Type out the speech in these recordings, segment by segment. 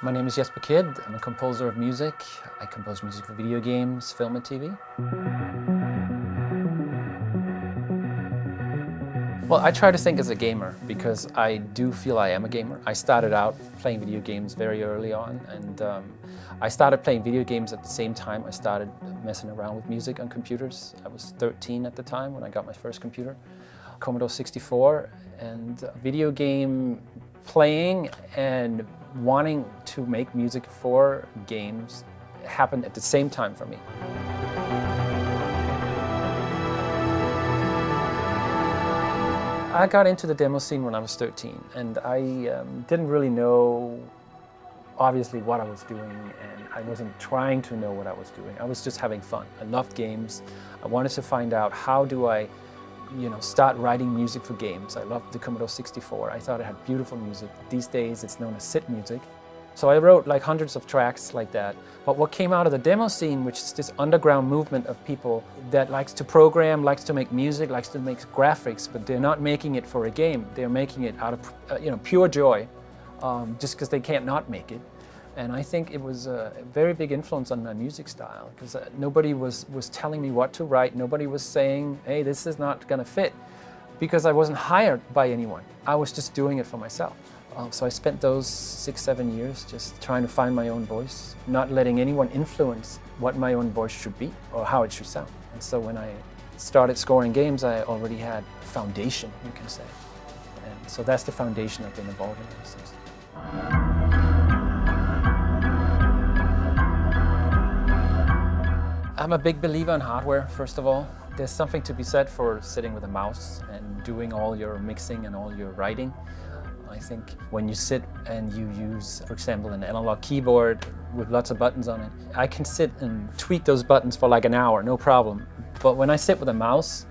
My name is Jesper Kyd. I'm a composer of music. I compose music for video games, film and TV. Well, I try to think as a gamer because I do feel I am a gamer. I started out playing video games very early on, and I started playing video games at the same time I started messing around with music on computers. I was 13 at the time when I got my first computer, Commodore 64, and video game playing and wanting to make music for games happened at the same time for me. I got into the demo scene when I was 13, and I didn't really know, obviously, what I was doing, and I wasn't trying to know what I was doing. I was just having fun. I loved games. I wanted to find out how do I start writing music for games. I loved the Commodore 64. I thought it had beautiful music. These days it's known as SID music. So I wrote like hundreds of tracks like that. But what came out of the demo scene, which is this underground movement of people that likes to program, likes to make music, likes to make graphics, but they're not making it for a game. They're making it out of pure joy, just because they can't not make it. And I think it was a very big influence on my music style, because nobody was telling me what to write. Nobody was saying, hey, this is not going to fit, because I wasn't hired by anyone. I was just doing it for myself. So I spent those 6-7 years just trying to find my own voice, not letting anyone influence what my own voice should be or how it should sound. And so when I started scoring games, I already had a foundation, you can say. And so that's the foundation I've been evolving ever since. I'm a big believer in hardware, first of all. There's something to be said for sitting with a mouse and doing all your mixing and all your writing. I think when you sit and you use, for example, an analog keyboard with lots of buttons on it, I can sit and tweak those buttons for like an hour, no problem. But when I sit with a mouse,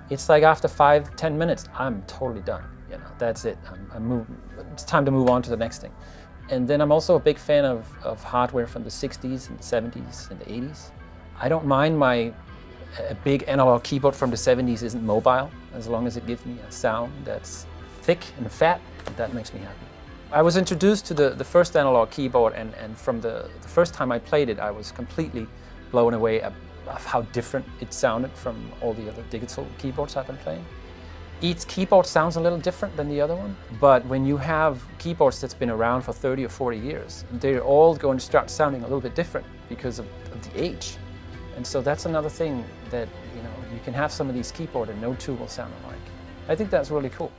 it's like after 5-10 minutes, I'm totally done. That's it. It's time to move on to the next thing. And then I'm also a big fan of hardware from the 60s and the 70s and the 80s. I don't mind a big analog keyboard from the 70s isn't mobile, as long as it gives me a sound that's thick and fat. That makes me happy. I was introduced to the first analog keyboard, and from the first time I played it, I was completely blown away of how different it sounded from all the other digital keyboards I've been playing. Each keyboard sounds a little different than the other one, but when you have keyboards that's been around for 30 or 40 years, they're all going to start sounding a little bit different because of the age. And so that's another thing that, you can have some of these keyboards and no two will sound alike. I think that's really cool.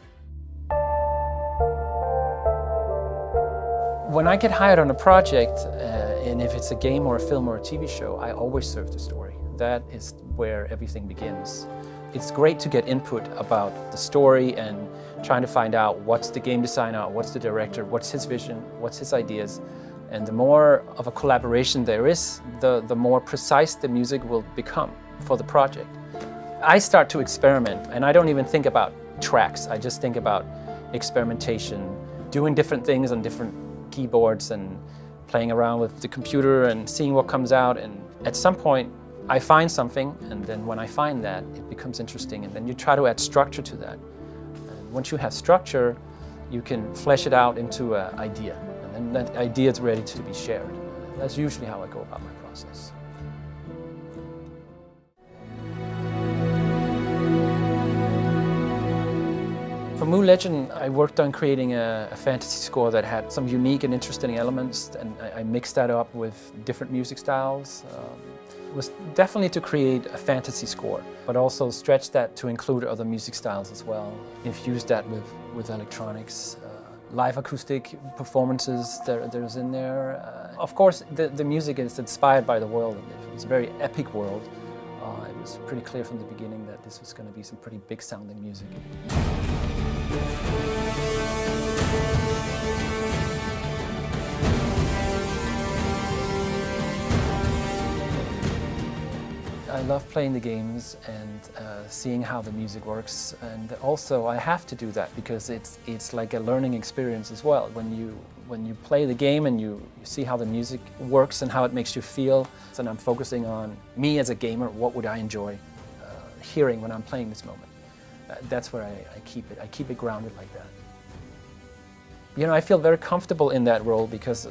When I get hired on a project, and if it's a game or a film or a TV show, I always serve the story. That is where everything begins. It's great to get input about the story and trying to find out what's the game designer, what's the director, what's his vision, what's his ideas. And the more of a collaboration there is, the more precise the music will become for the project. I start to experiment, and I don't even think about tracks. I just think about experimentation, doing different things on different keyboards and playing around with the computer and seeing what comes out. And at some point, I find something, and then when I find that, it becomes interesting, and then you try to add structure to that. And once you have structure, you can flesh it out into an idea. And that idea is ready to be shared. That's usually how I go about my process. For Moon Legend, I worked on creating a fantasy score that had some unique and interesting elements, and I mixed that up with different music styles. It was definitely to create a fantasy score, but also stretch that to include other music styles as well. Infuse that with electronics. Live acoustic performances there's in there. Of course, the music is inspired by the world. It's a very epic world. It was pretty clear from the beginning that this was going to be some pretty big sounding music. I love playing the games and seeing how the music works, and also I have to do that because it's like a learning experience as well. When you play the game and you see how the music works and how it makes you feel, and I'm focusing on me as a gamer, what would I enjoy hearing when I'm playing this moment. That's where I keep it. I keep it grounded like that. You know, I feel very comfortable in that role because,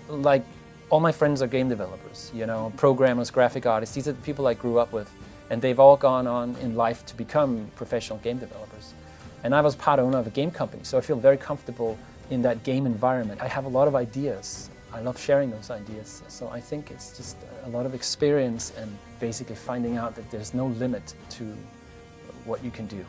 like, all my friends are game developers, you know, programmers, graphic artists. These are the people I grew up with, and they've all gone on in life to become professional game developers. And I was part owner of a game company, so I feel very comfortable in that game environment. I have a lot of ideas. I love sharing those ideas. So I think it's just a lot of experience and basically finding out that there's no limit to what you can do.